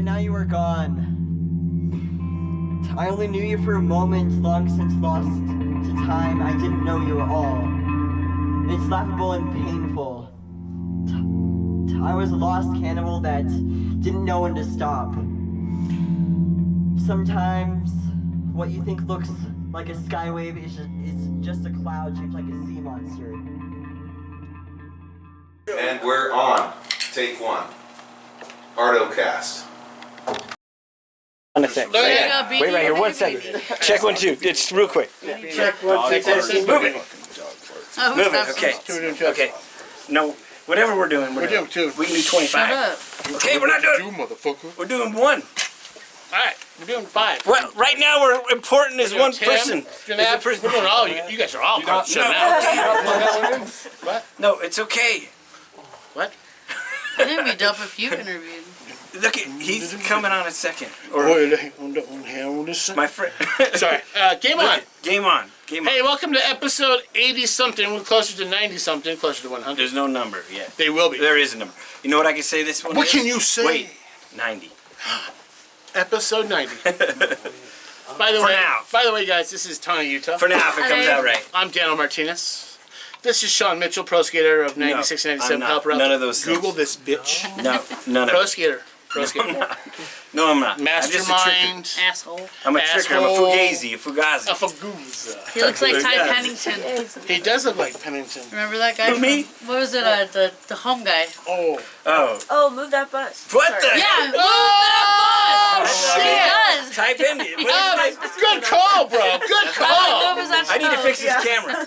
and now you are gone. I only knew you for a moment, long since lost to time. I didn't know you at all. It's laughable and painful. I was a lost cannibal that didn't know when to stop. Sometimes what you think looks like a skywave is just a cloud shaped like a sea monster. And we're on. Take one. Artocast. On a sec. Wait right here, 1 second. Check 1, 2. It's real quick. Check 1, 2. Move it. Move it. Okay. Okay. No, whatever we're doing 2. We can do 25. Shut up. Okay, we're not doing. 2, motherfucker. We're doing 1. Alright, we're doing 5. Well, right now we're important as one 10. person. We're doing all. You guys are all shut up. What? No, it's okay. What? I think it'd be dope if you interviewed. Look, he's coming on a second. Or my friend. Sorry. Game on. Game on. Game on. Hey, welcome to episode 80-something. We're closer to 90-something, closer to 100. There's no number yet. They will be. There is a number. You know what I can say this one What is? can you say? Wait. 90. Episode 90. By the way, guys, this is Tony Utah. For now, if it comes out right. I'm Daniel Martinez. This is Sean Mitchell, pro skater of 96 and 97. Help her out. None of those Google things. this bitch. No, none of Pro it. skater. Pro skater. No, I'm not. Mastermind. Asshole. I'm a tricker. I'm a fugazi. A fugazi. A fagooza. He looks like Ty Pennington. He does look like Pennington. Remember that guy? Who, me? What was it? The home guy. Oh. Oh. Oh, move that bus. What the? Yeah. Move Oh, that bus. He does. Type in it. Good call, bro. Good call. What was that I need to show? fix this camera.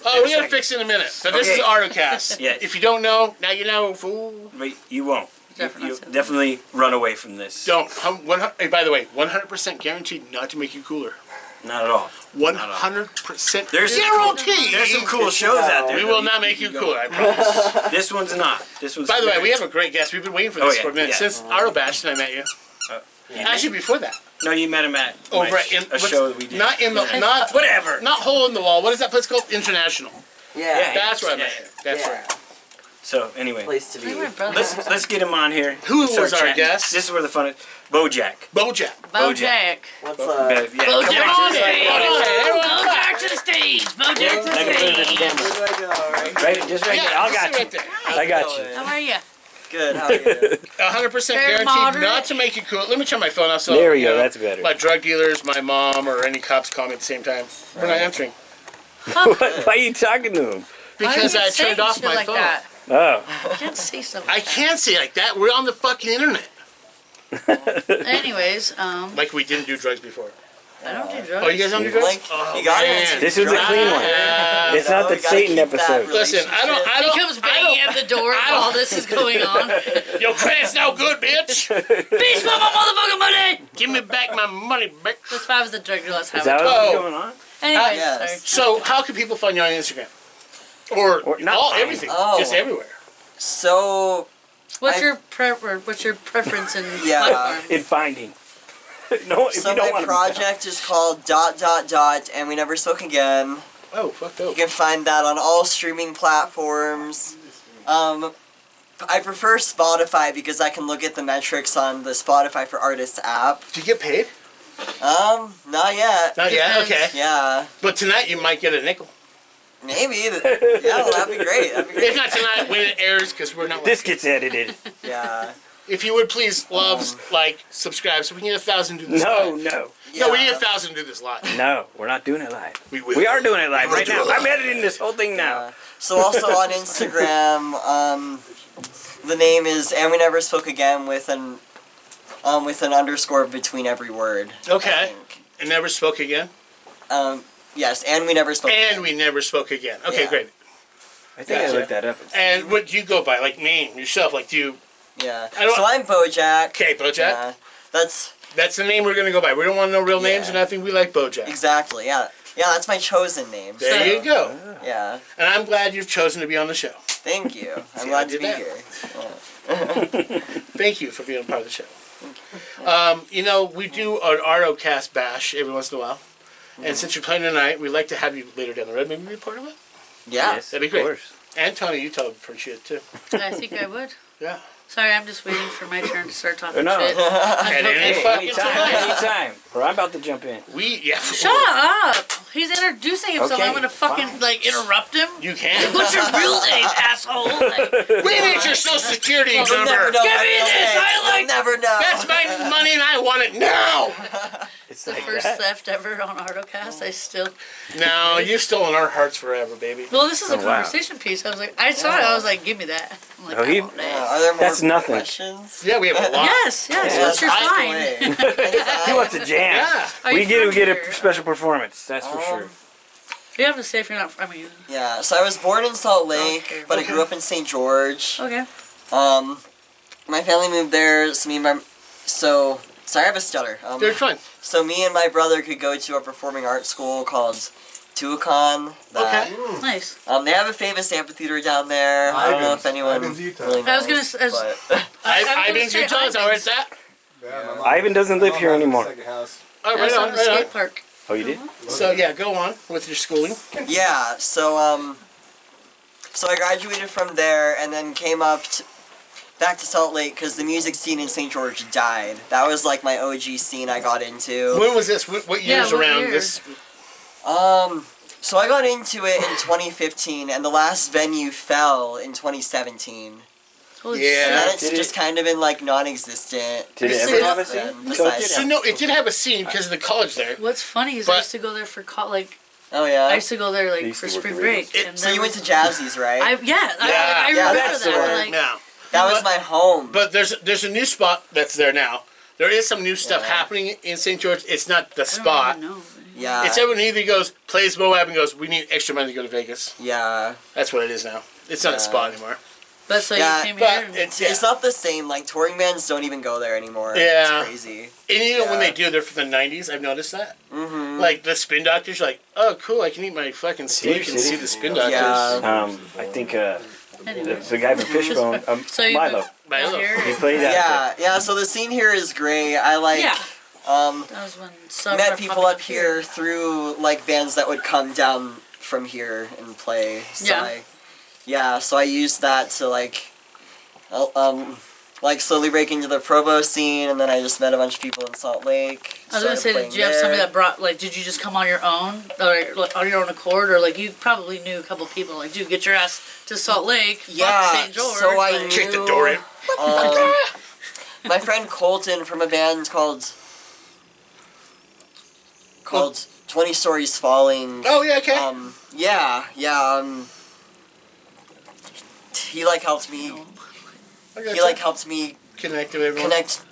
Oh, we're gonna fix it in a minute. So this is Artocast. Yeah. If you don't know, now you know, fool. Wait, you won't. Definitely You'll definitely run away from this. Don't. Hey, by the way, 100% guaranteed not to make you cooler. Not at all. 100% There's guaranteed. There's some cool shows out there. We will not make you cooler, I promise. This one's not. This one's. By the way, we have a great guest. We've been waiting for this for a minute. Since Artocast and I met you. Actually, before that. No, you met him at Over a show that we did. Not in the not whatever. Not hole in the wall. What is that place called? International. Yeah. That's where I met you. That's right. So anyway, Place to be. let's get him on here. Who was our chatting. guest? This is where the fun is. BoJack. BoJack. BoJack. What's Yeah. BoJack Come on, to the stage. everyone. BoJack to the stage. BoJack to the stage. Where do I go? Right? Right, just right there. I got you. Right there. I got you. How are you? Good. How are you? 100% Very guaranteed moderate. not to make you cool. Let me turn my phone off. So, There we go, you know, that's better. My drug dealers, my mom, or any cops call me at the same time. We're not answering Why are you talking to him? because Why are I you saying turned off shit my like phone. That? Oh. You can't say something. I can't say like that. We're on the fucking internet. Anyways, Like we didn't do drugs before. I don't do drugs. Oh, you guys don't do drugs? Like, Oh, you got man. it. This was a clean one. It's not the we gotta Satan keep that episode. Listen, I He don't. comes banging at the door while this is going on. Your credit's no good, bitch. Bitch, want my motherfucking money! Give me back my money, bitch. That's if I was the drug dealer. Let's have Is that it. what's going on? Anyways, Yes. sorry. So, how can people find you on Instagram? Or not all find. everything, Oh. just everywhere. So, What's your preference in Yeah. platform? In finding. No, if so you don't my want to. project is called ... and we never spoke again. Oh, fucked You up. can find that on all streaming platforms. I prefer Spotify because I can look at the metrics on the Spotify for Artists app. Do you get paid? Not yet. Not yet. Okay. Yeah, But tonight you might get a nickel. maybe. Yeah, well, that'd be great. That'd be If great. not tonight, when it airs, because we're not. This gets edited. Yeah. If you would please love, like, subscribe, so we can get 1,000 to do this. No, live. no. No, we need 1,000 to do this live. No, we're not doing it live. We will. We are doing it live We'll right do now. it live. I'm editing this whole thing now. So also on Instagram, the name is And We Never Spoke Again with an underscore between every word. I Okay. think. And never spoke again. Yes, And We Never Spoke And we never spoke again. Okay, Yeah. great. I think Gotcha. I looked that up. And what do you go by? Like name yourself? Like do you? Yeah. I don't- So I'm BoJack. Okay, BoJack. Yeah. That's That's the name we're gonna go by. We don't want no real names Yeah. or nothing. We like BoJack. exactly, yeah. Yeah, that's my chosen name. There so, you go. Yeah. And I'm glad you've chosen to be on the show. Thank you. I'm See, I glad to did be that. here. Thank you for being a part of the show. You know, we do an Artocast bash every once in a while. And since you're playing tonight, we'd like to have you later down the road. Maybe be a part of it. Yeah. Yes, That'd be of great. course. And Tony, you tell appreciate it too. I think I would. Yeah. Sorry, I'm just waiting for my turn to start talking No. shit. At any fucking Anytime, time. anytime. Or I'm about to jump in. Shut up! He's introducing himself. Okay, I'm gonna fucking interrupt him. You can. What's your real name, asshole? Like, We need your social security You'll never number. know. Give me this, You'll never know. That's my money and I want it now. It's the like first that. theft ever on Artocast. I still. No, you've stolen our hearts forever, baby. Well, this is a Oh, wow. conversation piece. I was like, I saw it. I was like, give me that. I'm like, Oh, he- I want it. Are there more That's nothing. questions? Yeah, we have a lot. Yes, what's your Ask sign? away. He wants to jam. Yeah. Are We you get from a here? special performance. That's for sure. You have to say if you're not. I mean, Yeah, so I was born in Salt Lake, Okay. but I grew up in St. George. okay. My family moved there, sorry, I have a stutter. They're fun. So me and my brother could go to a performing arts school called Tuacahn. Okay. Nice. They have a famous amphitheater down there. I don't know if anyone Ivan's, Utah. really knows. I was gonna s- but I've been to Utah. Is that where it's at? Ivan doesn't live here anymore. Oh, I right was on, on the right on. skate park. Oh, you did? So yeah, go on with your schooling. yeah, so I graduated from there and then came up back to Salt Lake because the music scene in St. George died. That was like my OG scene I got into. When was this? What years what around year? this? So I got into it in 2015 and the last venue fell in 2017. Holy Yeah. And shit. then it's Did just kind of been like non-existent. Did it It's ever not have a then, scene? besides- So no, it did have a scene because of the college there. What's funny is But- I used to go there for Oh yeah. I used to go there They like used for to work spring the break. radio. And So there you went was- to Jazzy's, right? I Yeah, remember that's the that. one. Like, No, that was my home. but there's a new spot that's there now. There is some new stuff Yeah. happening in St. George. It's not the I don't spot. even know. yeah. It's everyone either goes plays Moab and goes, we need extra money to go to Vegas. yeah. That's what it is now. It's not a Yeah. spot anymore. But so Yeah, you came but here. And, it's It's not the same. Like touring bands don't even go there anymore. Yeah. It's crazy. And you know when Yeah. they do, they're from the '90s. I've noticed that. Mm-hmm. Like the Spin Doctors, you're like, oh cool, I can eat my fucking steak and see the Spin Doctors. Yeah. I think anyways. the guy from Fishbone, So you Milo, moved Milo. out here. he played out Yeah, yeah. So the scene here is great. I like. Yeah. Um, That was when subs met were people popping up here through like bands that would come down from here and play. So so I used that to like slowly break into the Provo scene, and then I just met a bunch of people in Salt Lake. I was gonna started say, playing did you have somebody there. that brought, like, did you just come on your own, or like, on your own accord, or like you probably knew a couple people, like, dude, get your ass to Salt Lake, fuck Yeah, St. George. so I like, Kick the door in. My friend Colton from a band called 20 Stories Falling. Oh yeah, okay. He like helped me. I got He you. like helped me Connect with everyone. connect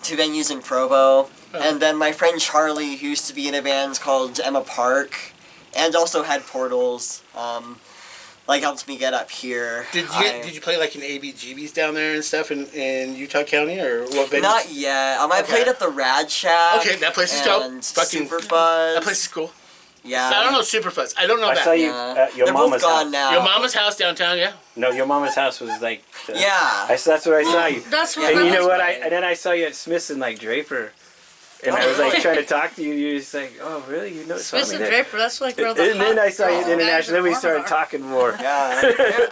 to venues in Provo. Oh. And then my friend Charlie, who used to be in a band called Emma Park, and also had Portals, like helped me get up here. Did you play like in ABGBs down there and stuff in Utah County or what venue? Not yet. I Okay. played at the Rad Shack. Okay, that place is dope. and Fucking- Super Fuzz. That place is cool. Yeah. I don't know Superfuzz. I don't know I that. saw you Yeah. at your They're both mama's gone house. now. Your mama's house downtown, yeah. No, your mama's house was like. Yeah. That's where I saw you. That's what. And you know what? right. And then I saw you at Smith's and like Draper, and I was like trying to talk to you. You're just like, oh really? You know? Smith and there. Draper. That's like where And the then I saw you hot at International. Then we guys started are. talking more. Yeah.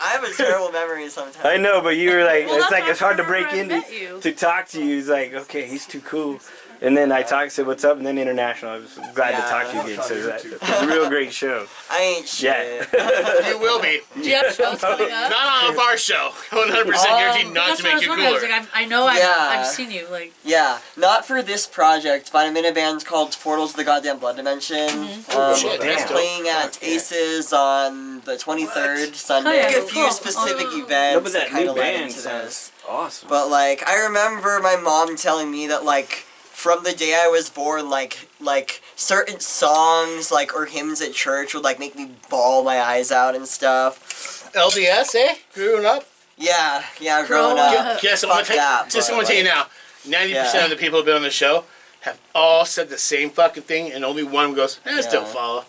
I have a terrible memory sometimes. I know, but you were like, Well, it's that's like how it's hard to I break remember I into met you. to talk to you. He's like, okay, he's too cool. And then I talked, said, what's up? And then International. I was glad to Yeah. talk to you again. So that, it was a real great show. I ain't shit. Yeah. You will be. Do you have shows coming up? Not on our show. 100% guaranteed not That's to what I make was you wondering. I was cooler. like, I know Yeah. I've seen you. Like, Yeah, not for this project, but I'm in a band called Portal to the Goddamn Blood Dimension. shit, I'm that's dope. playing at Aces on the 23rd Sunday. Oh, yeah, A few cool. specific Oh. No, events but that that kind new of led band into this. sounds awesome. But like, I remember my mom telling me that like, from the day I was born, like certain songs like or hymns at church would like make me bawl my eyes out and stuff. LDS, eh? Growing up? Yeah, growing up. Guess I'm Fuck gonna that, just but, gonna tell you like, now. 90% Yeah. of the people who've been on the show have all said the same fucking thing, and only one goes, "I still Yeah. follow."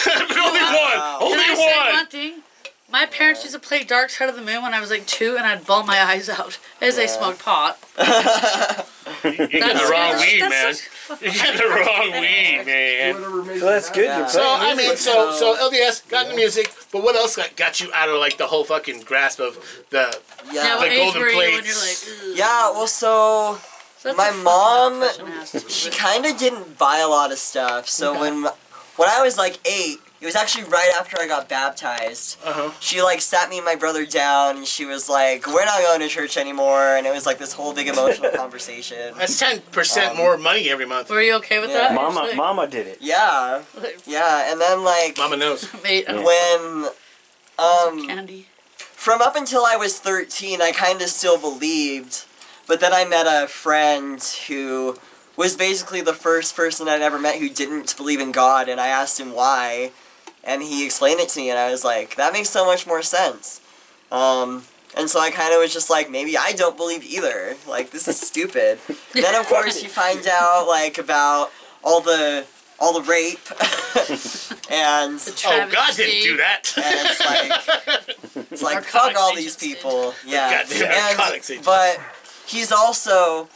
Only one. Wow. Only can I say one. one thing? My parents used to play Dark Side of the Moon when I was like 2, and I'd bawl my eyes out as they smoked pot. You get the wrong weed, man. You get the wrong weed, man. So that's good. You're So playing I mean, music. so LDS got into music, but what else got you out of like the whole fucking grasp of the Yeah, Yeah. what the age golden were you when you're plates? like, ugh. Yeah, well, so That's my a fucking mom, question to ask. she kind of didn't buy a lot of stuff. So when I was like 8, it was actually right after I got baptized. She like sat me and my brother down, and she was like, "We're not going to church anymore," and it was like this whole big emotional conversation. That's 10% more money every month. Were you okay with Yeah. that? Mama did it. Yeah, yeah, and then like Mama knows. Mate, when candy. from up until I was 13, I kind of still believed, but then I met a friend who was basically the first person I'd ever met who didn't believe in God, and I asked him why, and he explained it to me, and I was like, that makes so much more sense. And so I kind of was just like, maybe I don't believe either. Like, this is stupid. Then, of course, you find out, like, about all the rape, and Oh, God didn't do that. it's like fuck all these people. Yeah. Goddamn narcotics agents. But he's also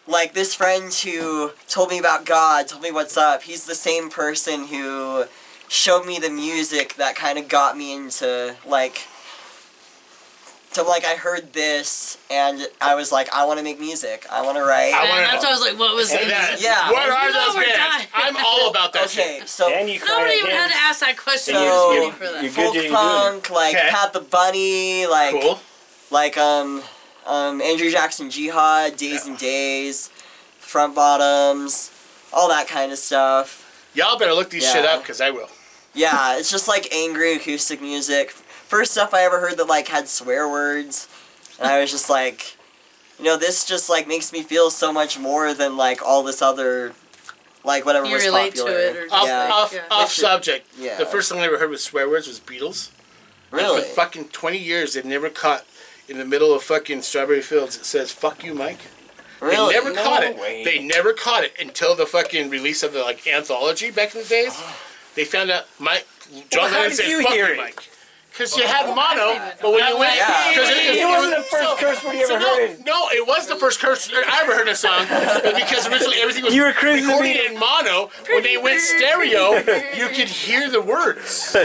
like this friend who told me about God, told me what's up. He's the same person who showed me the music that kind of got me into I heard this and I was like, I want to make music. I want to write. I And wanna- that's why I was like, what was Hey, it? that- Yeah. What are You know those we're bands? dying. I'm all about that Okay, shit. so And you cry Nobody at even had to hymns. ask that question. So- You were just waiting for that. You're folk good. punk, like Okay. Pat the Bunny, like Cool. like Andrew Jackson Jihad, Days and Days, Front Bottoms, all that kind of stuff. Y'all better look these Yeah. shit up, because I will. Yeah, it's just like angry acoustic music. First stuff I ever heard that like had swear words, and I was just like, you know, this just like makes me feel so much more than like all this other, like whatever You was relate to popular. it or Off, yeah, off, Yeah. off subject. Yeah. The first song I ever heard with swear words was Beatles. And Really? for fucking 20 years, they've never caught in the middle of fucking Strawberry Fields it says "fuck you, Mike." Really? They never caught it. way. They never caught it until the fucking release of the like anthology back in the days. They found out John Well, how Lennon did said you "fuck hear you, it?" Mike," because you had mono. But when you went, Yeah. because It wasn't the first curse word you ever heard. No, it was the first curse I ever heard a song, but because originally everything was You were cruising the recorded meter. in mono. When they went stereo, you could hear the words.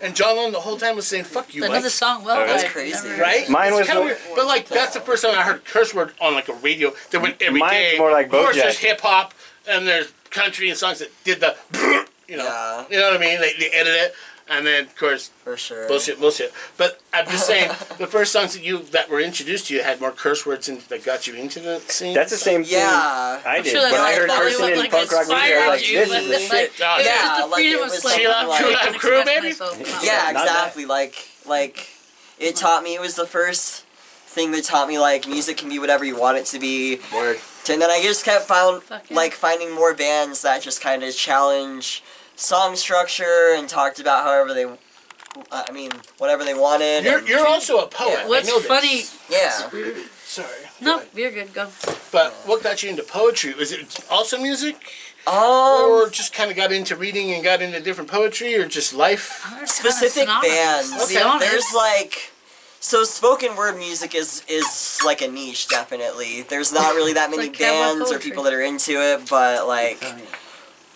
And John Lennon the whole time was saying "fuck you, I know the Mike." song well. That's but I've crazy. never- Right? Mine It's was kinda the- weird. But like that's the first time I heard curse word on like a radio that went every Mine's day. more like Of course, BoJack. there's hip hop and there's country and songs that did the, you know, Yeah. you know what I mean? They edit it, and then of course For sure. bullshit. But I'm just saying, the first songs that were introduced to you had more curse words and that got you into the scene. That's the same thing Yeah. I did. sure that's When I like heard probably cursing what, in like, punk rock music, I was inspired like, you, this but is the it's shit. like, Oh, it's yeah, just the like, freedom it of was slang. something like- True Love Crew, baby? Yeah, Not exactly. Like it taught me. It was the first thing that taught me like music can be whatever you want it to be. Word. And then I just kept Fuck yeah. finding more bands that just kind of challenge song structure and talked about whatever they wanted. and- You're also a poet. Yeah. What's I know this. funny? yeah. Sorry. No, you're good. Go. But what got you into poetry? Was it also music? Um, Or just kind of got into reading and got into different poetry, or just life? They're specific kinda synonymous, bands. to be honest. There's like. So spoken word music is like a niche, definitely. There's not really that many like cowboy bands or poetry. people that are into it, but like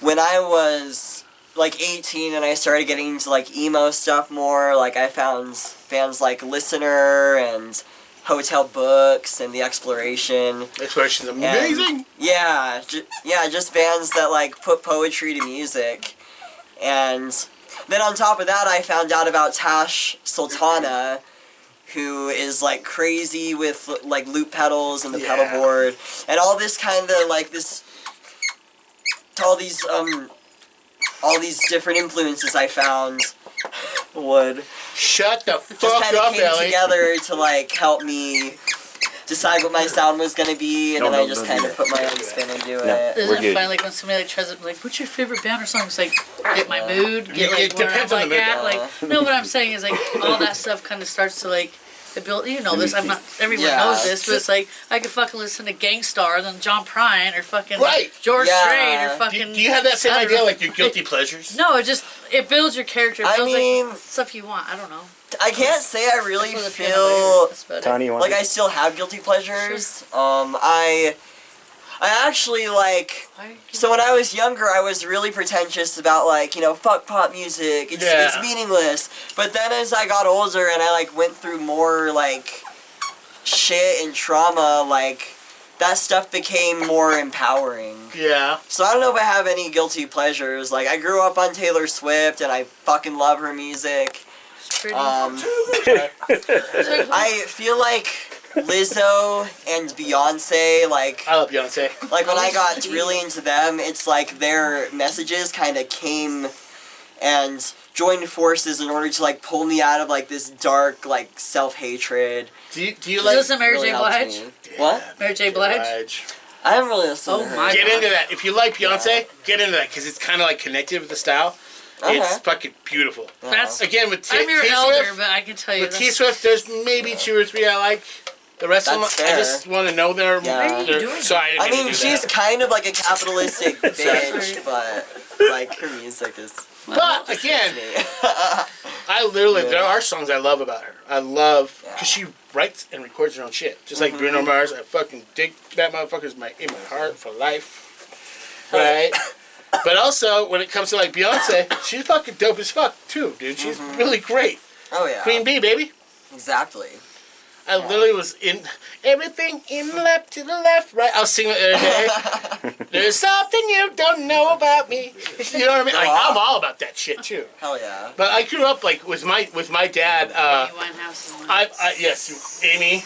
when I was like 18 and I started getting into like emo stuff more, like I found bands like Listener and Hotel Books and The Exploration. Exploration's And, amazing. yeah, just bands that like put poetry to music. And then on top of that, I found out about Tash Sultana, who is like crazy with like loop pedals and the pedal Yeah. board and all this kind of like this, all these different influences I found would Shut the just fuck kind of up, came Ellie. together to like help me decide what my sound was gonna be, and No, then I no, just don't kind do of that. put my own spin into No. it. Isn't We're it good. funny like when somebody like tries to like, what's your favorite band or something? It's like get my mood, get like It where depends I'm on the like mood. at. Like no, what I'm saying is like all that stuff kind of starts to like to build. You know this. I'm not. Everyone Yeah. knows this, but it's like I could fucking listen to Gangstar than John Prine or fucking Right. George Yeah. Strait or Do fucking. you have that same I don't idea, know. like your guilty pleasures? No, it builds your character. It I builds mean- like stuff you want. I don't know. I can't say I really For the peanut feel butter. That's about it. Tony, you want like I still have guilty pleasures. I actually like. So when I was younger, I was really pretentious about like, you know, fuck pop music. It's meaningless. But then as I got older and I like went through more like shit and trauma, like that stuff became more empowering. Yeah. So I don't know if I have any guilty pleasures. Like I grew up on Taylor Swift and I fucking love her music. It's pretty. I feel like Lizzo and Beyonce, like I love Beyonce. when I got really into them, it's like their messages kind of came and joined forces in order to like pull me out of like this dark like self-hatred. Do you Is like this a Mary Really J. helped Blige? me. What? Mary J. Blige? I haven't really listened to Oh her. my Get God. into that. If you like Beyonce, get into that because it's kind of like connected with the style. Okay. It's fucking beautiful. That's. Again, with I'm your elder, T-Swift, but I can tell you. with T-Swift, there's maybe 2 or 3 I like. The rest That's of them, I fair. just want to know their. Yeah. What are you doing? Sorry, I didn't mean mean, to do she's that. kind of like a capitalistic bitch, but like her music is. But again, me. I literally Yeah. there are songs I love about her. I love because she writes and records her own shit, just like Bruno Mars. I fucking dig that motherfucker's in my heart for life, right? But also when it comes to like Beyonce, she's fucking dope as fuck too, dude. She's really great. Oh yeah. Queen Bee, baby. Exactly. I literally was in everything in left to the left, right. I was singing it the other day. There's something you don't know about me. You know what I mean? Like, I'm all about that shit too. Hell yeah. But I grew up like with my dad. Amy Winehouse and Yes, Amy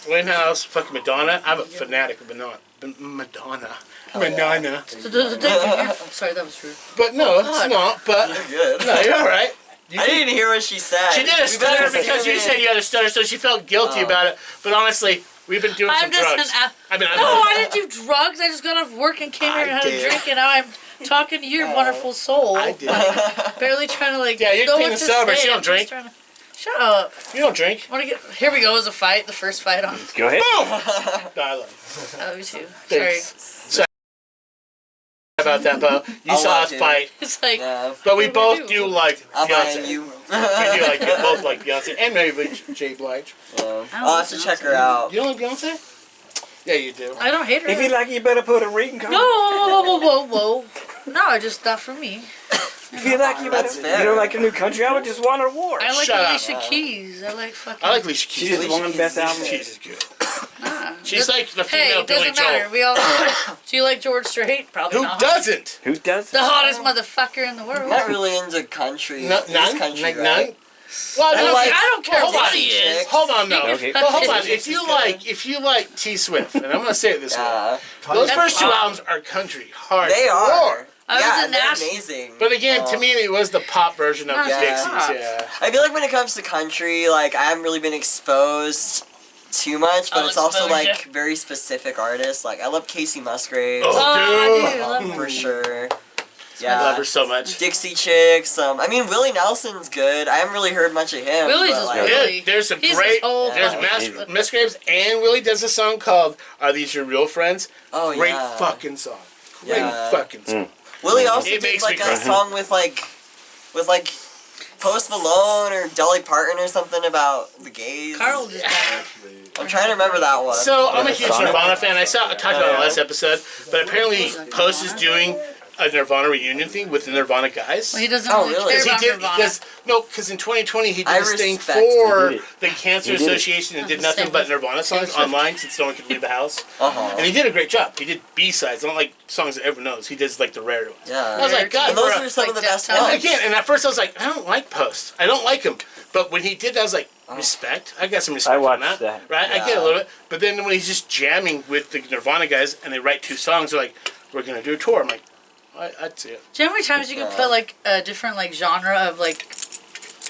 Winehouse, fucking Madonna. I'm a fanatic of Madonna. Madonna. Sorry, that was true. But no, it's not. But Good. no, you're all right. I didn't hear what she said. She did a We better stutter because you said you had a stutter, so she felt guilty about it. But honestly, we've been doing some I'm just drugs. an. I No, I didn't do drugs. I just got off work and came here and had a did. drink, and now I'm talking to your wonderful soul. I did. Barely trying to like. Yeah, you're know clean what and to sober. say. She don't I'm just drink. trying to- Shut up. You don't drink. Want to get? Here we go. Is a fight. The first fight on. Go ahead. No, I love you. I love you too. Thanks. Sorry about that, Bo. You I'll saw watch us it. fight. It's like. Yeah. But we What do both we do do? like I'm Beyonce. buying you. We do like both like Beyonce and maybe J. Blige. Yeah. I'll have to check her out. You don't like Beyonce? Yeah, you do. I don't hate her. If you like, you better put a ring card. No, whoa. No, just not for me. If you like, you better. That's fair. You don't like her new country album? Just want her award. I like Shut up. Alicia Keys. I like fucking. I like Alicia She Keys. just won the best album. Keys is good. Nah. She's like the Hey, female it Billy doesn't matter. Joel. We all. Do you like George Strait? Probably Who not. doesn't? Who does? The hottest motherfucker in the world. I'm not really into country. No, He's none? country, Like right? none? Well, no, like- I don't care hold what on. he is. Hold on, no. Okay. Well, hold on. She's If you like T Swift, and I'm gonna say it this way, Yeah. those That's first 2 fine. albums are country hard. They are. I was Yeah, in they're Nash- amazing. But again, to me, it was the pop version of the Yeah. Dixies. Yeah. I feel like when it comes to country, like I haven't really been exposed too much, but I'll it's also expose like ya. very specific artists. Like I love Casey Musgraves Oh, dude, I love her. for sure. I love Yeah. her so much. Dixie Chicks. I mean Willie Nelson's good. I haven't really heard much of him. Willie's but, is like, really- Yeah, there's a He's great. his whole There's fucking- Musgraves and Willie does a song called "Are These Your Real Friends?" Oh Great yeah. fucking song. Great Yeah. fucking song. Willie also It did makes like me a cry. song with like Post Malone or Dolly Parton or something about the gays. Carl just died. I'm trying to remember that one. So I'm a huge Sonic? Nirvana fan. I talked about it in the last episode, but apparently Post is doing a Nirvana reunion thing with the Nirvana guys. Well, he doesn't Oh, really really? care He about did Nirvana. because in 2020 he did I this thing respect for He did it. the Cancer He did it. Association and did Same nothing but with- Nirvana songs online since no one could leave the house. Uh-huh. And he did a great job. He did B-sides, not like songs that everyone knows. He does like the rare ones. Yeah. I was like, God, And those for a- are some of the Like best Deftones. ones. again, and at first I was like, I don't like Post. I don't like him. But when he did that, I was like, respect. I got some respect I on watched that. that. Right? I get Yeah. a little bit. But then when he's just jamming with the Nirvana guys and they write 2 songs, they're like, we're going to do a tour. I'm like, I'd see it. Do you know how many times you can put like a different like genre of like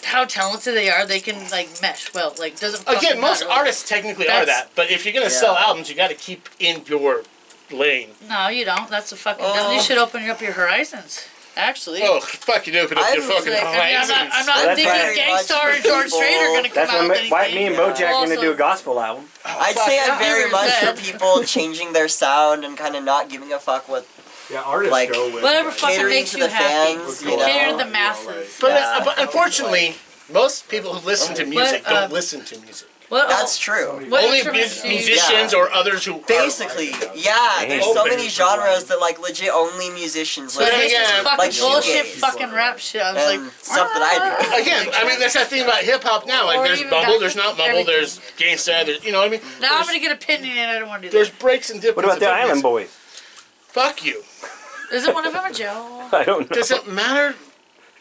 how talented they are? They can like mesh well. Like doesn't fucking Again, most matter. Like, artists technically are That's- that. But if you're going to Yeah. sell albums, you got to keep in your lane. No, you don't. That's a fucking. You should open up your horizons. Actually. Oh, fuck, you open up I your was fucking Like, I mean, horizons. I'm not Well, that's thinking very Gangstar and George Strait are gonna come That's out with why anything. me and BoJack Also- gonna do a gospel album. I'd say I'm very Yeah. much for Said. people changing their sound and kind of not giving a fuck what Yeah, artists Like, go with Whatever like, fucking catering makes to you the happy. fans, you Cater to know? the masses. But, Yeah. but unfortunately, Most people who listen to music don't listen to music. That's true. Only musicians or others who basically, there's so many genres that like legit only musicians But listen it's just to, fucking like bullshit, shoegaze fucking rap shit. I was and like, stuff that I do. Again, I mean, that's that thing about hip hop now. Like, Or there's even mumble, back there's not mumble, everything. there's gangsta, there's, you know what I mean? now I'm gonna get opinion. I don't want to do There's that. breaks and differences. What about the of Island music. Boys? Fuck you. Isn't one of them a Joe? I don't know. Does it matter?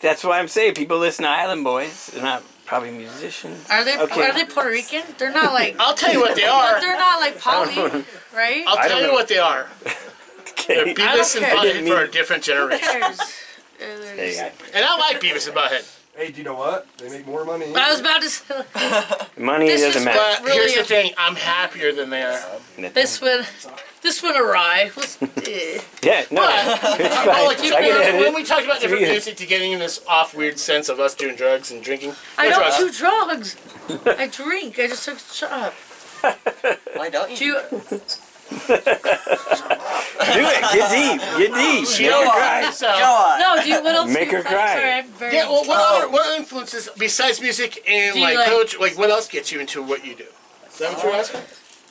That's why I'm saying people listen to Island Boys. They're not probably musicians. Are they? Okay. Are they Puerto Rican? They're not like. I'll tell you what they But are. they're not like poly, right? I'll I tell don't you know. what they are. They're Okay. Beavis and care. Butthead for a different Who generation. cares? Hey, And I like Beavis and Butthead. Hey, do you know what? They make more money. I was about to say, money This doesn't is matter. But Really here's the a- thing, I'm happier than they are. this went awry. Yeah, no, But, it's well, fine. like, I can edit when it. we talked about different Yeah. music to getting in this off weird sense of us doing drugs and drinking. I No don't drugs. do drugs. I drink. I just took a shot. Why don't you? Do you? Do it. Get deep. Get deep. She Make don't her want cry. it, so. Go on. No. Do you? What else? Make do you her play? cry. Sorry, I'm very. Yeah, well, what influences, besides music and Do you like like- poetry, like what else gets you into what you do? Is that what you're asking?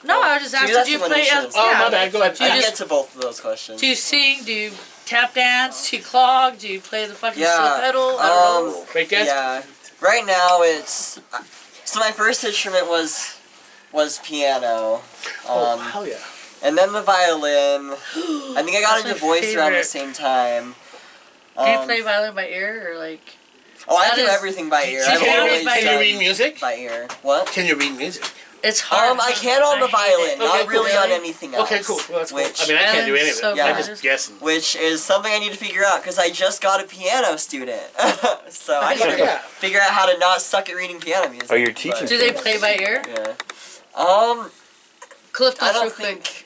No, I was just asking. that's Do you the one play? you should've Oh, yeah. my bad, go ahead. Do you I can just get to both of those questions. do you sing? Do you tap dance? Do you clog? Do you play the fucking Yeah, pedal? I don't know. Break dance? Yeah. Right now it's so my first instrument was piano. Oh, hell yeah. And then the violin. I think I got That's into my voice around the favorite. same time. Do you play violin by ear or like? Oh, I that do is- everything by ear. Can I've you read always by Can you done read music? by ear. What? Can you read music? It's hard. I can on the I hate violin, it. not Okay, cool. really on anything else. Okay, cool. Well, that's cool. Which, I mean, I can't do any of it. So Yeah. I'm good. just guessing. which is something I need to figure out because I just got a piano student, so I need to Yeah. figure out how to not suck at reading piano music. Oh, you're teaching. but- Do they play by ear? Yeah. Cliff I notes don't real quick. think.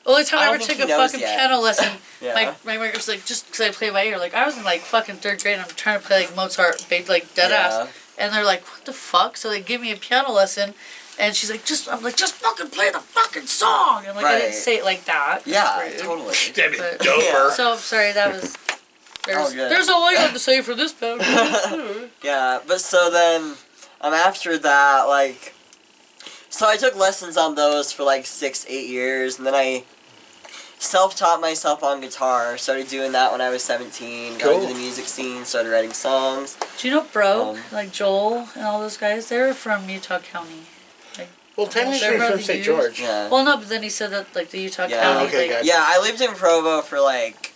Only time I I don't ever think took he a knows fucking yet. piano lesson, Yeah. my mother was like, just because I play by ear. Like, I was in like fucking 3rd grade, I'm trying to play like Mozart, like dead Yeah. ass. And they're like, what the fuck? So they give me a piano lesson, and she's like, I'm like, just fucking play the fucking song. And like, I didn't Right. say it like that. Yeah, That's rude. totally. That'd be But- doper. So, sorry, that was. Oh, good. There's all I got to say for this band. Yeah, but so then, after that, like, so I took lessons on those for like 6-8 years, and then I self-taught myself on guitar. Started doing that when I was 17. Got into Cool. the music scene. Started writing songs. Do you know Broke? Um, Like Joel and all those guys? They were from Utah County. Well, technically They're from brother St. Hughes. George. Yeah. Well, no, but then he said that like the Utah Yeah. County. Okay, like, gotcha. Yeah, I lived in Provo for like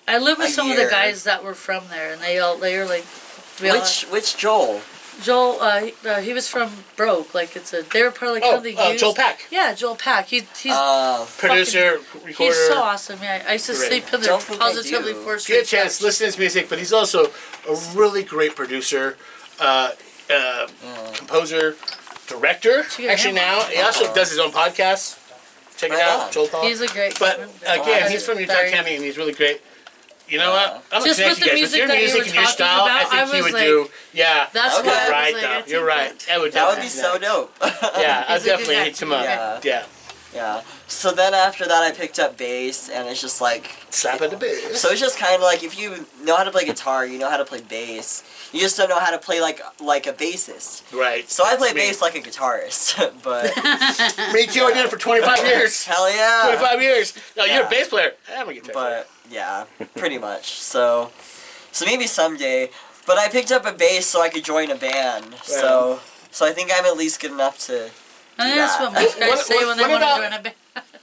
I lived with A some of the year. guys that were from there, and they were like, which Joel? Joel. He was from Broke. Like they were part of like kind of the youth. Joel Pack. Yeah, Joel Pack. He's Producer, recorder. he's so awesome. Yeah, I used to Great. sleep in there Don't think I positively do. for If you get a chance, listen to his music, but he's also a really great producer, composer, director. Yeah, Actually, now he also does his own podcast. Check it Right out, on. Joel Paul. He's a great. But again, he's Wow. from Utah Very- County, and he's really great. You know what? I'm Just gonna with connect the you guys music with your that you music were and your talking style. I about, think I he was would like- do. Yeah, That's Okay. what I was right like, though. I You're think right. I would That would be definitely so dope. Yeah, I'd He's a good definitely guy. hit him up. Yeah. Yeah. Yeah. So then after that, I picked up bass, and it's just like. Slap at the bass. So it's just kind of like if you know how to play guitar, you know how to play bass. You just don't know how to play like a bassist. Right. So I play That's me. bass like a guitarist, but Me too. I did it for 25 years. hell yeah. 25 years. No, you're Yeah. a bass player. I'm a guitar player. But yeah, pretty much. So maybe someday. But I picked up a bass so I could join a band. So I think I'm at least good enough to. And that's what most guys What- say when they what want to about- join a band.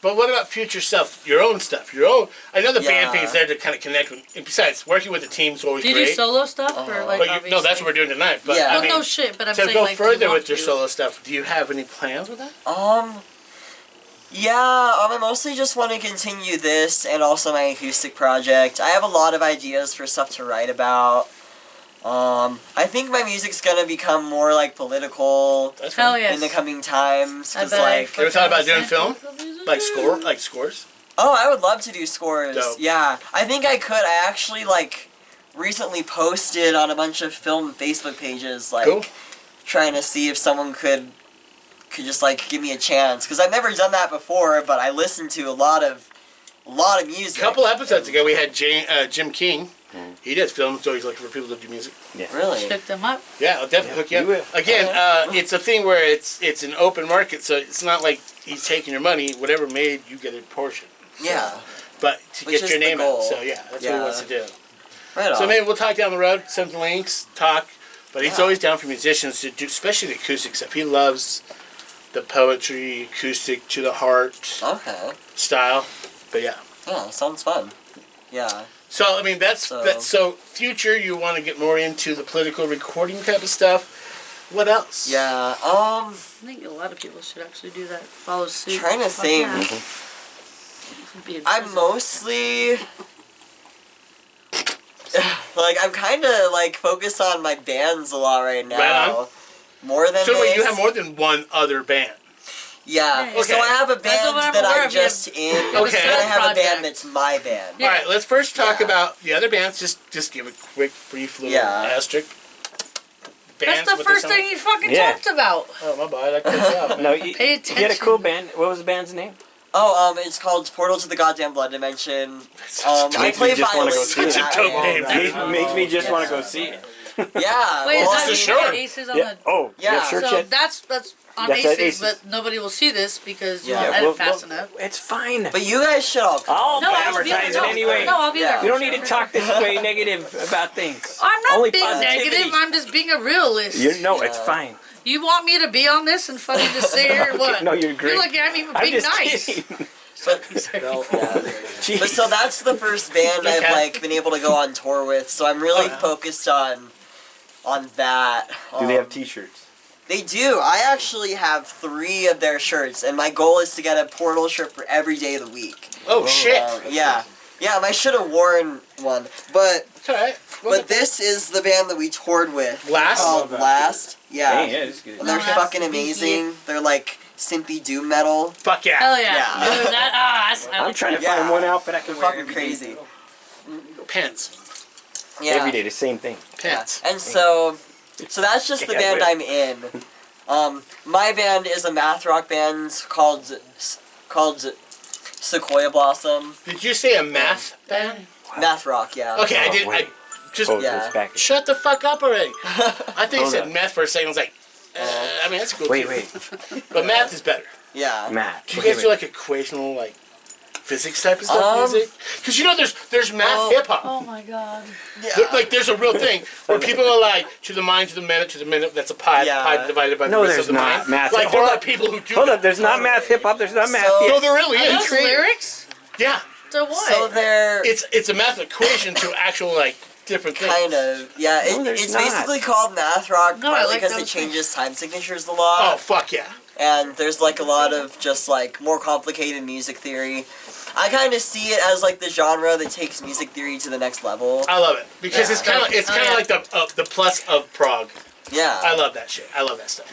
But what about future stuff? Your own stuff. Your own. I know the band Yeah. thing is there to kind of connect with. And besides, working with the team's always Do you great. do solo stuff or like? But no, obviously? that's what we're doing tonight. But Yeah. I Well, mean, no shit, but I'm to saying go like. do you further want with your to? solo stuff, do you have any plans with that? Yeah, I mostly just want to continue this and also my acoustic project. I have a lot of ideas for stuff to write about. I think my music's gonna become more like political That's Hell fine. yes. in the coming times. I Cause bet I like, You ever thought about fucking doing film? understand. Like scores? oh, I would love to do scores. Dope. Yeah, I think I could. I actually like recently posted on a bunch of film Facebook pages, like Cool. trying to see if someone could just like give me a chance because I've never done that before. But I listen to a lot of lot of music. A couple episodes ago, we had Jim King. He does films, so he's looking for people to do music. Yeah. Really? Check them up. Yeah, I'll definitely hook you up. you will. Again, it's a thing where it's an open market, so it's not like he's taking your money. Whatever made, you get a portion. Yeah. But to Which get is your the name goal. out, so yeah, that's what he wants to do. Right on. So maybe we'll talk down the road, send some links, talk. But he's always down for musicians to do, especially the acoustic stuff. He loves the poetry, acoustic, to the heart Okay. style. But yeah. Yeah, sounds fun. Yeah. So I mean that's so future. You want to get more into the political recording type of stuff. What else? Yeah. I think a lot of people should actually do that. Follow suit. Trying to Fuck think. yeah. Be I'm invisible. mostly like I'm kind of like focused on my bands a lot right now. Right on. More than So this. wait, you have more than one other band. Yeah. Okay. So I have a That's band what I'm that aware I'm of. You have- just in. Okay. And I have a Project. band that's my band. Yeah. All right, let's first talk Yeah. about the other bands. Just give a quick, brief little Yeah. asterisk. That's the what they first sound thing you fucking Yeah. talked about. like. Oh my bad, I cut you off. No, man. you, Pay you had a cool attention. band. What was the band's name? Oh, it's called Portal to the Goddamn Blood Dimension. I Makes play me just wanna go violin. see it. Such a dope name. Makes me just want to go see it. Yeah. Wait, is well, that the you shirt? got Aces on Yeah. the... Oh, Yeah. yeah, sure, So Chet. that's on That's at Aces, Aces. but nobody will see this because you Yeah. don't Yeah, edit fast enough. it's fine. But you guys should all come. I'll No, I'll be advertise there. it anyway. No, I'll be Yeah. there. You don't need to talk this way negative about things. I'm not Only being positivity. negative. I'm just being a realist. No, it's fine. You want me to be on this and fucking just sit here or what? No, you're great. You're looking at me I'm being just nice. kidding. But Jeez. But so that's the first band I've Okay. like been able to go on tour with. So I'm really focused on that. Do they have T-shirts? They do. I actually have 3 of their shirts, and my goal is to get a Portal shirt for every day of the week. Oh shit. Yeah. Yeah, and I should have worn one. But It's alright. this is the band that we toured with. Last? Called Last. Yeah. Dang, yeah, it's good. And they're Oh, that's fucking spooky. amazing. They're like synthy doom metal. Fuck yeah. Hell yeah. Yeah. Dude, that, I'm trying to Yeah. find one outfit I can They're wear fucking every day. crazy. Pants. Yeah. Every day, the same thing. Pants. And so that's just the Yeah, band but- I'm in. My band is a math rock band called Sequoia Blossom. Did you say a math band? Math rock, yeah. Okay, I Oh, did. wait. Just Oh, Yeah. it's back. shut the fuck up already. I think you Hold said on. meth for a second. I was like, I mean that's cool. Wait, too. wait. But math is better. Yeah. Matt. Do you guys do like equational like physics type of stuff music? Because you know there's math Oh. hip hop. oh my god. Yeah. Like there's a real thing where people are like to the mind to the minute that's a pi. Yeah. Pi divided by the No, rest there's of the not. mind. Math. Like there Hold are up. people who do. Hold that. up, there's not math hip hop. There's not math. So- No, there really Are is. those lyrics? Yeah, To what? So they're it's a math equation to actual like different things. kind of, yeah, No, there's it's not. basically called math rock No, I partly like because it those changes time signatures a Oh lot. fuck yeah. And there's like a lot of just like more complicated music theory. I kind of see it as like the genre that takes music theory to the next level. I love it because Yeah. it's kind of Yeah. like the plus of prog. Yeah. I love that shit. I love that stuff.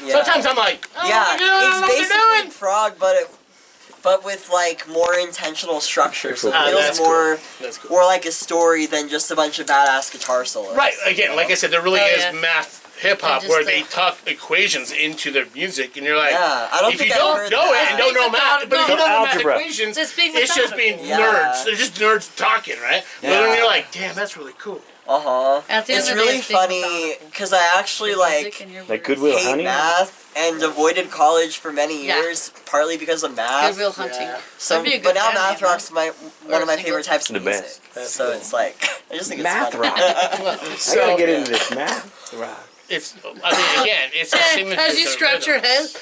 Yeah. Sometimes I'm like, oh, Yeah, I don't know it's what they're basically doing. frog, but with like more intentional structure, so it Ah, feels that's more cool. That's cool. more like a story than just a bunch of badass guitar solos. Right. Again, like I said, there really Oh, is yeah. math hip hop just where the- they tuck equations into their music, and you're like, Yeah, I don't if think you I've don't heard know that. it and don't know math, but if you don't know math Algebra. equations, It's being it's just being methodical. Yeah. nerds. They're just nerds talking, right? But Yeah. then you're like, damn, that's really cool. Uh-huh. At the end It's of the day, really it's being funny methodical. because I actually Music like and your Like words. Goodwill hate Hunting. math and avoided college for many Yeah. years, partly because of math. Goodwill Hunting. Yeah. So, That'd be a but good now band math name, rock's one of my single. favorite types of The music. best. That's So cool. it's like I just think it's Math funny. rock. I So gotta get into this math rock. it's, I mean, again, it's a signature As you to scratch your rhythms. head.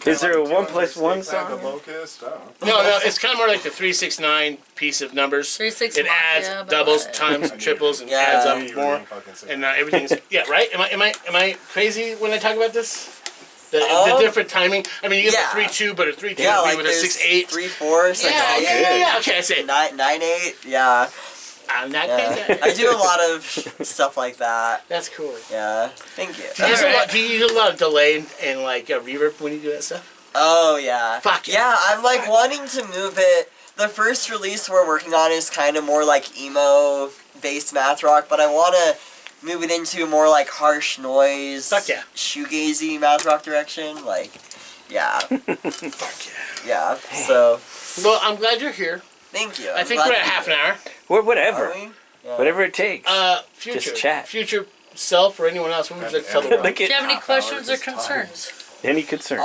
Is there a 1+1 song? Locust? I don't know. No, it's kind of more like the 369 piece of numbers. 3-6 It adds Mafia, but doubles, what? times, triples, and Yeah. adds You up were more. gonna fucking say And everything's right. Am I crazy when I talk about this? The Um, different timing. I mean, you get yeah. the 3-2, but a 3-2 Yeah, would be like with a there's 6-8. 3-4, 6 Yeah, 8, yeah. Okay, I say it. 9-8. Yeah, I'm not yeah. crazy. I do a lot of stuff like that. That's cool. Yeah, thank you. Do you, use a Alright. lot, do you use a lot of delay and like reverb when you do that stuff? Oh yeah. Fuck Yeah, I'm like wanting to move it. The first release we're working on is kind of more like emo based math rock, but I want to move it into more like harsh noise, Fuck yeah. shoegazy math rock direction. Like, Yeah. Fuck Yeah. So, yeah. Well, I'm glad you're here. thank you. I think we're at half an hour. Or whatever. Are we? Yeah. Whatever it takes. Future. Just chat. Future self or anyone else. What would you like to tell them? Look Do you at have any questions or concerns? any concern.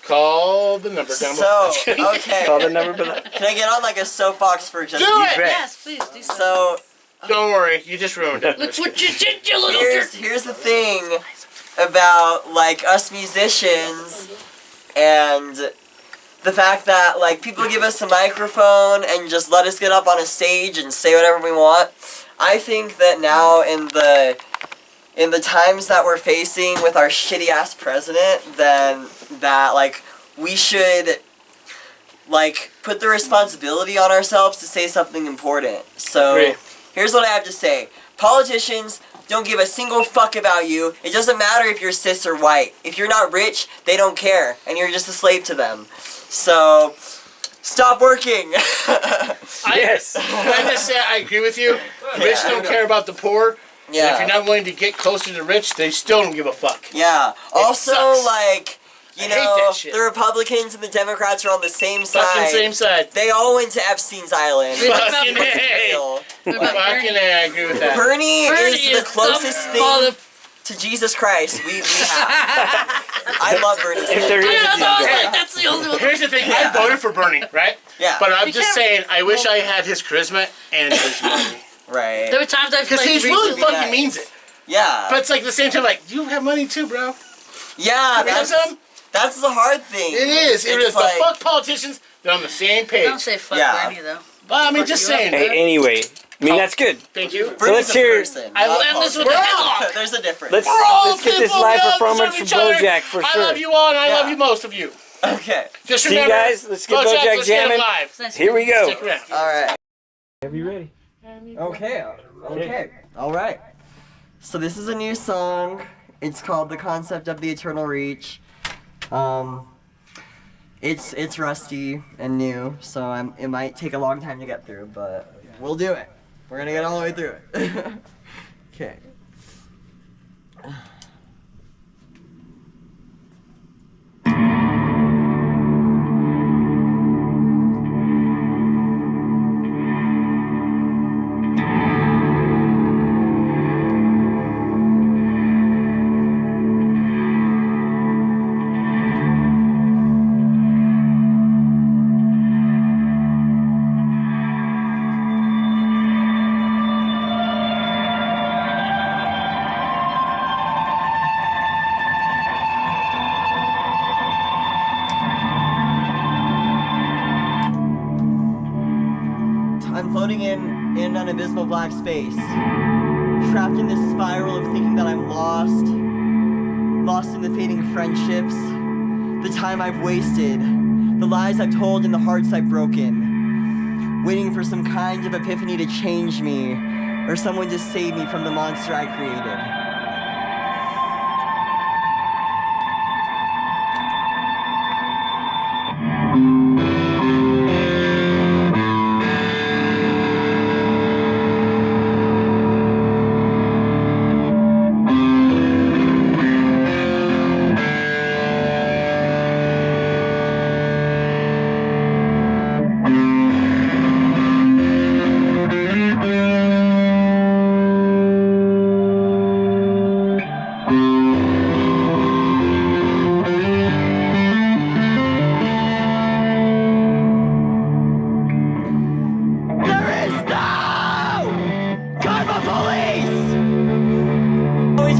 Call the number down below. So, okay. Call the number below. Can I get on like a soapbox for just Do it! bet. Yes, please do so. So, Don't worry, you just ruined it. Look what you did, you little here's jerk. here's the thing about like us musicians and the fact that like people give us a microphone and just let us get up on a stage and say whatever we want. I think that now in the times that we're facing with our shitty ass president, then that like we should like put the responsibility on ourselves to say something important. So Agree. here's what I have to say. Politicians don't give a single fuck about you. It doesn't matter if you're cis or white. If you're not rich, they don't care, and you're just a slave to them. So stop working. Yes. Can I just say I agree with you? Rich don't care about the poor. Yeah. And if you're not willing to get closer to rich, they still don't give a fuck. Yeah. Also, sucks. like, you I hate know, that shit. the Republicans and the Democrats are on the same side. Fucking same side. They all went to Epstein's Island. Fucking What's the A. deal? What about Fucking Bernie? A, I agree with that. Bernie Bernie is the closest thing to Jesus Christ we have. I love Bernie. If there Yeah, is that's, a I was Jesus. like, that's the only one. Here's the thing, I voted for Bernie, right? Yeah. But I'm You just can't- saying, I wish I had his charisma and his money. Right. There were times I've Because played he's really recently. fucking means it. Yeah. But it's like at the same time, like, you have money too, bro. Yeah, You know that's something? that's the hard thing. It is. It It's is. like- But fuck politicians. They're on the same page. Don't say fuck Yeah. Bernie though. But I mean, just saying. Hey, anyway, I mean that's good. Thank you. Bernie's let's a hear- person, I not will end this with politics. a headlock. There's a difference. Let's all get this people, live we all performance deserve from each other. BoJack for I sure. love you all, and I Yeah. love you most of you. Okay. Just See you remember, guys. Let's get BoJack let's get him jamming. live. It's nice Here we go. Stick around. All right. Have you ready? Okay. Okay. All right. So this is a new song. It's called "The Concept of the Eternal Reach." It's rusty and new, so it might take a long time to get through, but we'll do it. We're gonna get all the way through it. Okay. I'm floating in an abysmal black space, trapped in this spiral of thinking that I'm lost in the fading friendships, the time I've wasted, the lies I've told and the hearts I've broken, waiting for some kind of epiphany to change me, or someone to save me from the monster I created.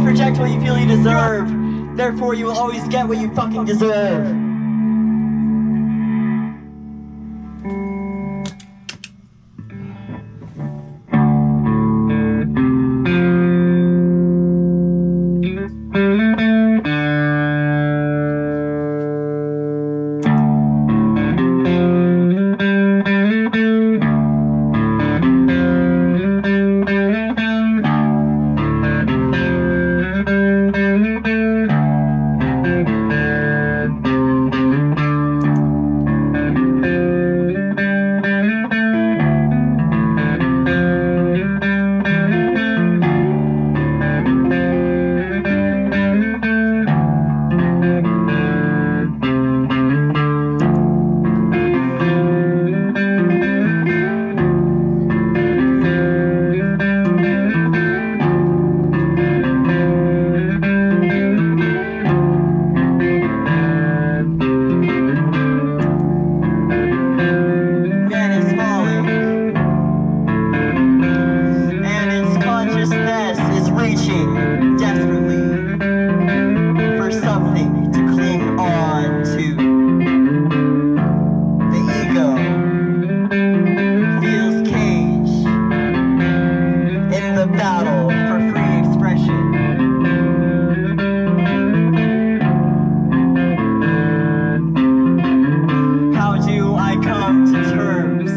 Project what you feel you deserve. Therefore, you will always get what you fucking deserve. stress is reaching desperately for something to cling on to. The ego feels caged in the battle for free expression. How do I come to terms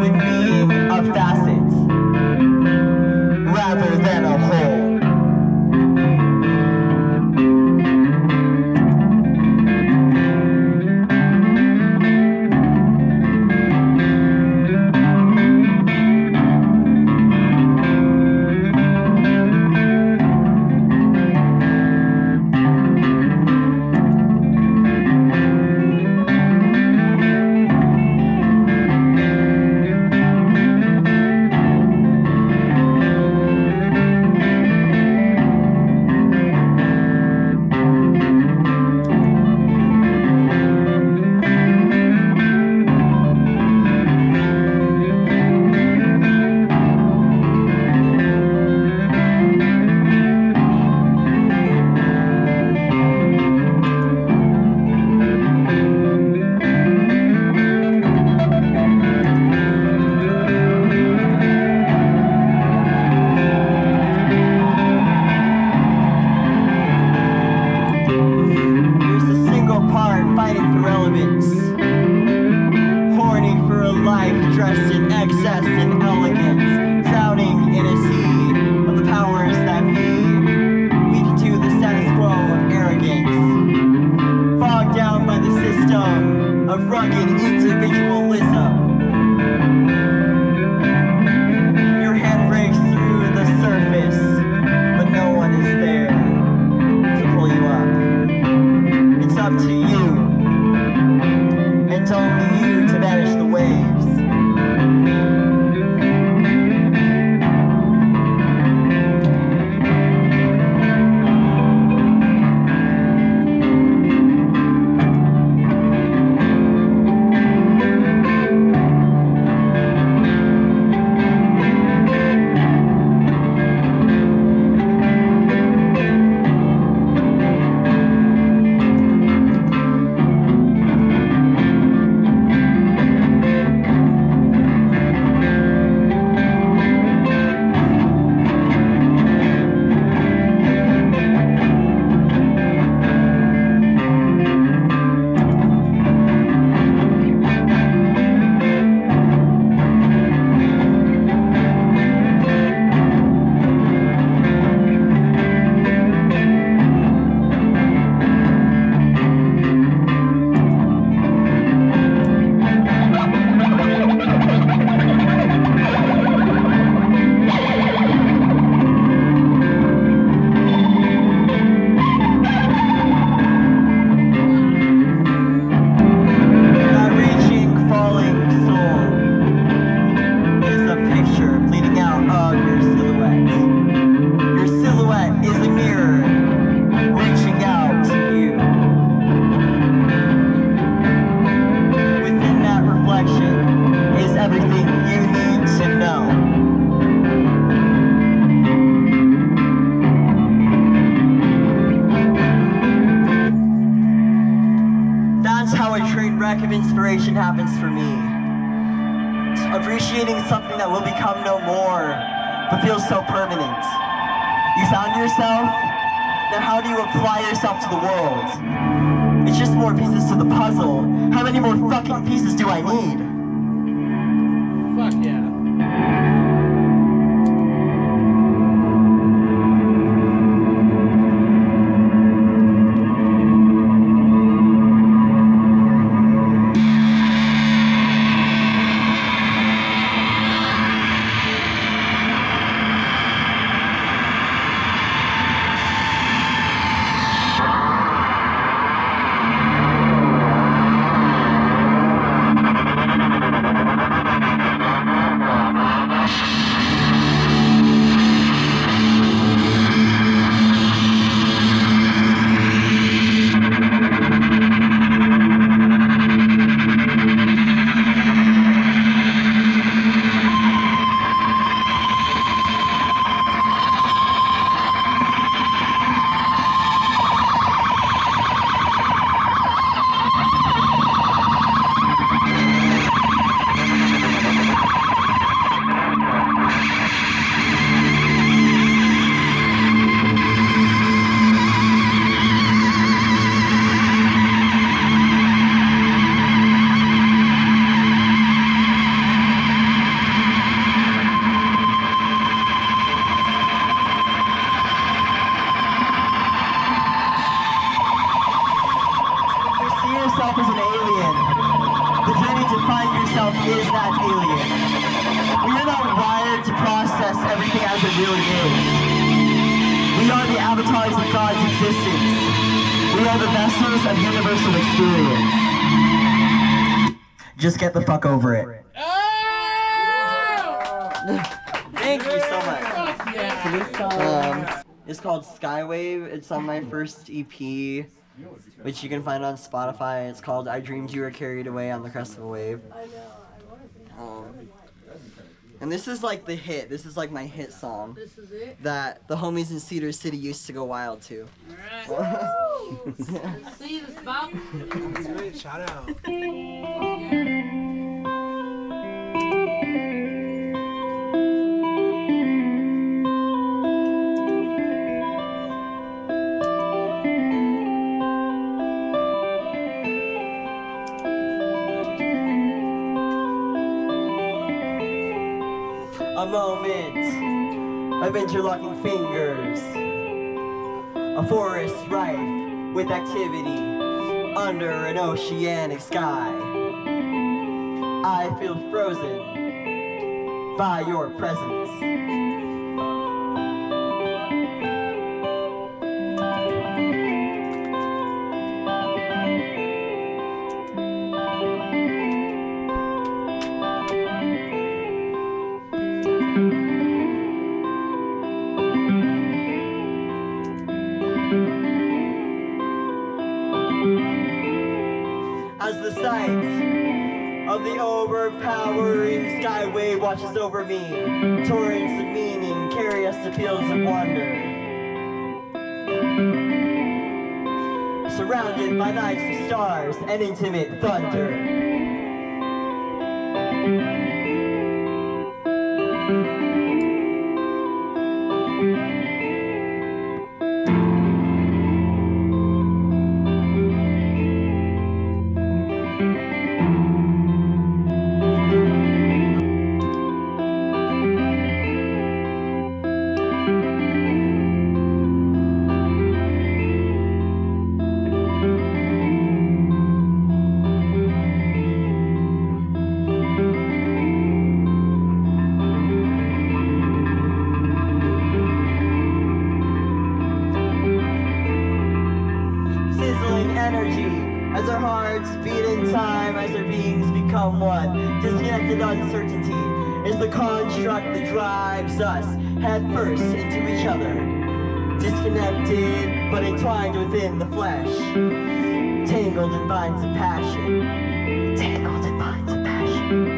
with being a facet rather than a whole? Dressed in excess and elegance, drowning in a sea of the powers that be, weak to the status quo of arrogance, bogged down by the system of rugged individualism. Your hand breaks through the surface, but no one is there to pull you up. It's up to you, and only you, to banish the waves. Inspiration happens for me. Appreciating something that will become no more, but feels so permanent. You found yourself? Now how do you apply yourself to the world? It's just more pieces to the puzzle. How many more fucking pieces do I need? Fuck yeah. to process everything as it really is. We are the avatars of God's existence. We are the vessels of universal experience. Just get the fuck over it. Thank you so much. So this song is called Skywave. It's on my first EP, which you can find on Spotify. It's called I Dreamed You Were Carried Away on the Crest of a Wave. And this is like the hit. This is like my hit song. This is it? That the homies in Cedar City used to go wild to. Alright. Let's see this, Bob. Great, shout out. A moment of interlocking fingers. A forest rife with activity under an oceanic sky. I feel frozen by your presence. As the sight of the overpowering skyway washes over me, torrents of meaning carry us to fields of wonder. Surrounded by nights of stars and intimate thunder. As our hearts beat in time, as our beings become one. Disconnected uncertainty is the construct that drives us head first into each other. Disconnected, but entwined within the flesh. Tangled in vines of passion. Tangled in vines of passion.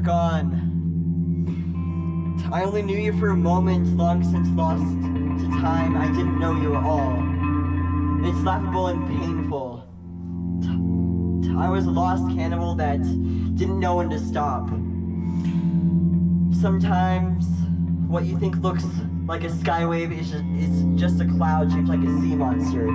Gone. I only knew you for a moment, long since lost to time. I didn't know you at all. It's laughable and painful. I was a lost cannibal that didn't know when to stop. Sometimes what you think looks like a skywave is just a cloud shaped like a sea monster.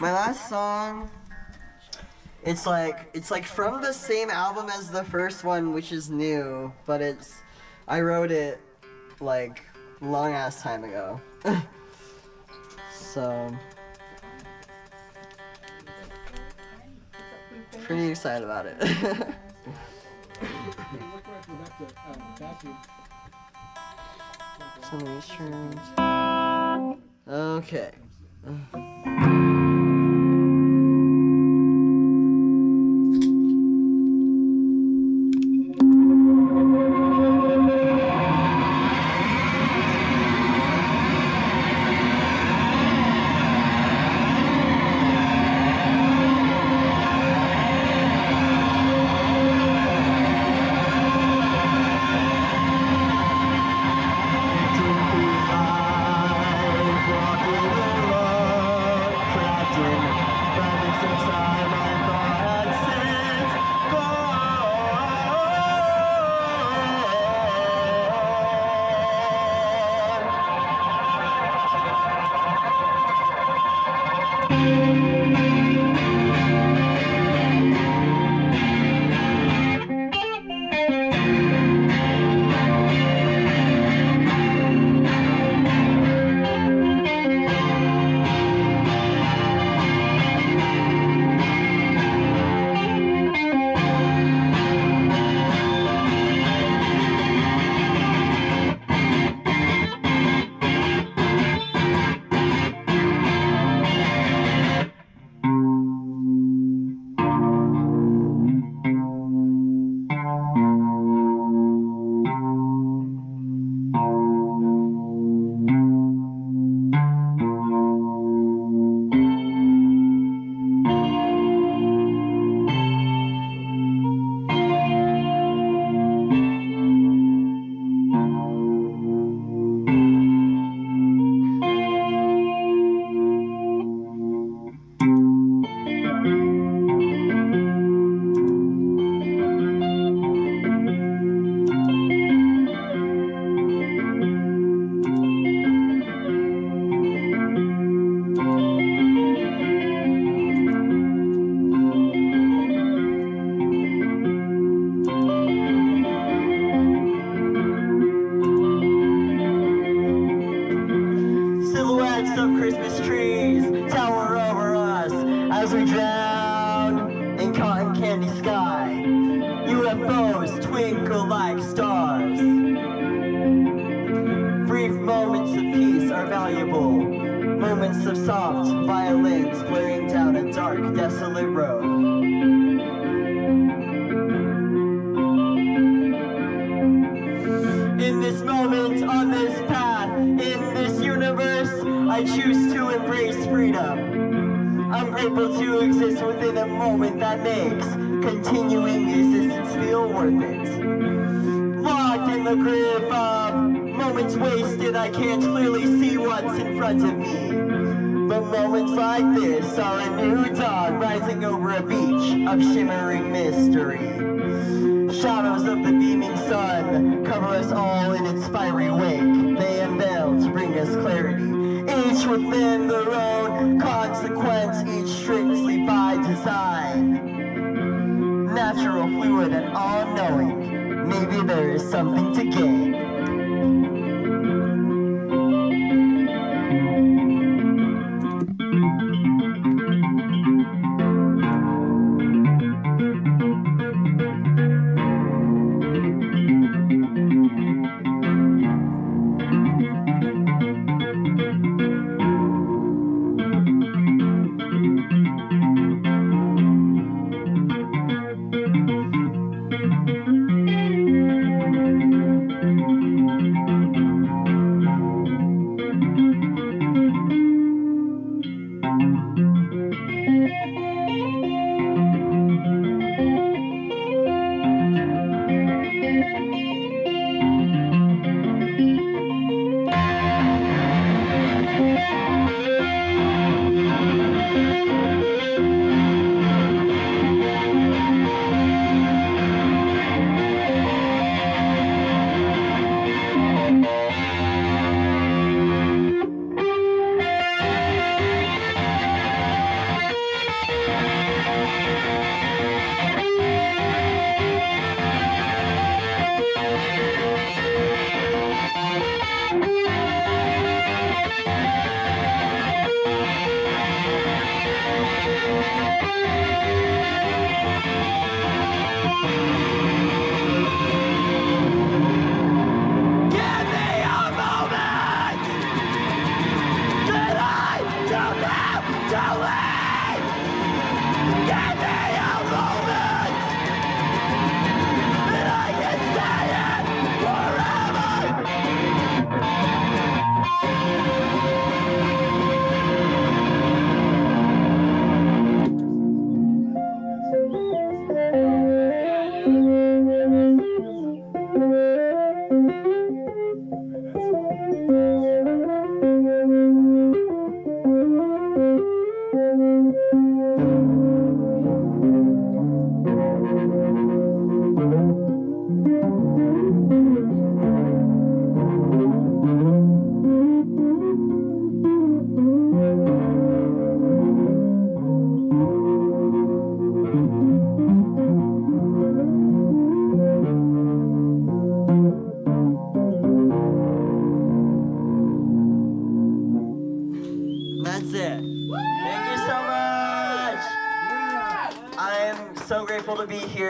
My last song, it's like from the same album as the first one, which is new, but I wrote it like long ass time ago. So pretty excited about it. Some of these turns. Okay.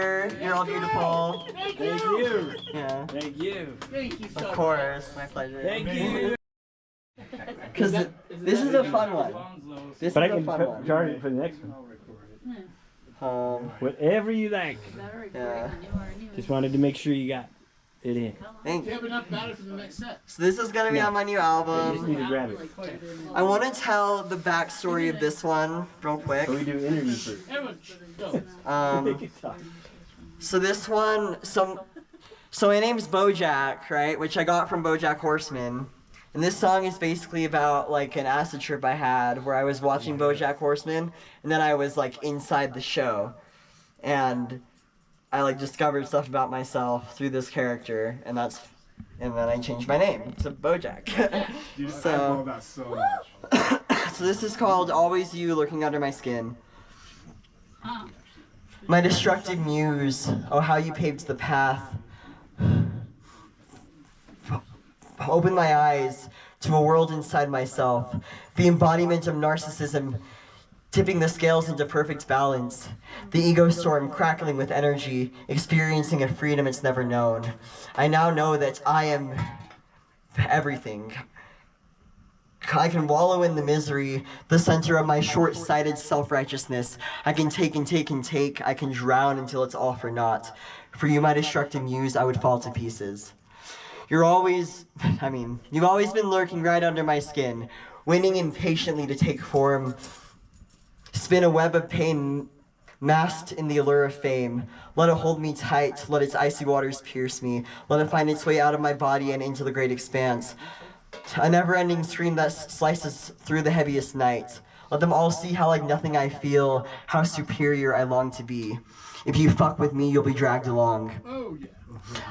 pleasure. You're all beautiful. Thank you. Yeah. Thank you. Of course, my pleasure. Thank you. Because this is a fun one. This But I is a can fun one. charge it for the next one. Whatever you like. Yeah. Just wanted to make sure you got it in. Thank You you. have enough battery for the next set. So this is gonna be on my new You just album. need to grab it. I want to tell the backstory of this one real quick. So we do interviews first. Everyone, go. So this one, so my name's BoJack, right? Which I got from BoJack Horseman. And this song is basically about like an acid trip I had where I was watching BoJack Horseman and then I was like inside the show. And I like discovered stuff about myself through this character and then I changed my name to BoJack. love that so much. So this is called Always You Lurking Under My Skin. My destructive muse, oh how you paved the path. Open my eyes to a world inside myself, the embodiment of narcissism, tipping the scales into perfect balance, the ego storm crackling with energy, experiencing a freedom it's never known. I now know that I am everything. I can wallow in the misery, the center of my short-sighted self-righteousness. I can take and take and take. I can drown until it's all for naught. For you, my destructive muse, I would fall to pieces. You've always been lurking right under my skin, waiting impatiently to take form. Spin a web of pain, masked in the allure of fame. Let it hold me tight, let its icy waters pierce me. Let it find its way out of my body and into the great expanse. A never-ending stream that slices through the heaviest night. Let them all see how like nothing I feel, how superior I long to be. If you fuck with me, you'll be dragged along. Oh, yeah.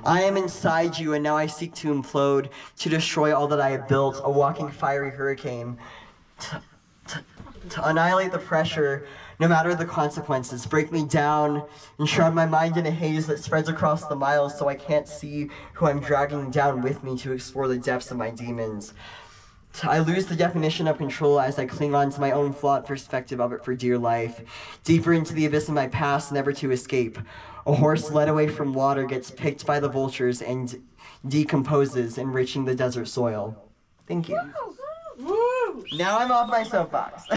I am inside you, and now I seek to implode, to destroy all that I have built, a walking fiery hurricane. To annihilate the pressure, no matter the consequences, break me down, and shroud my mind in a haze that spreads across the miles so I can't see who I'm dragging down with me to explore the depths of my demons. I lose the definition of control as I cling on to my own flawed perspective of it for dear life, deeper into the abyss of my past, never to escape. A horse led away from water gets picked by the vultures and decomposes, enriching the desert soil. Thank you. Now I'm off my soapbox.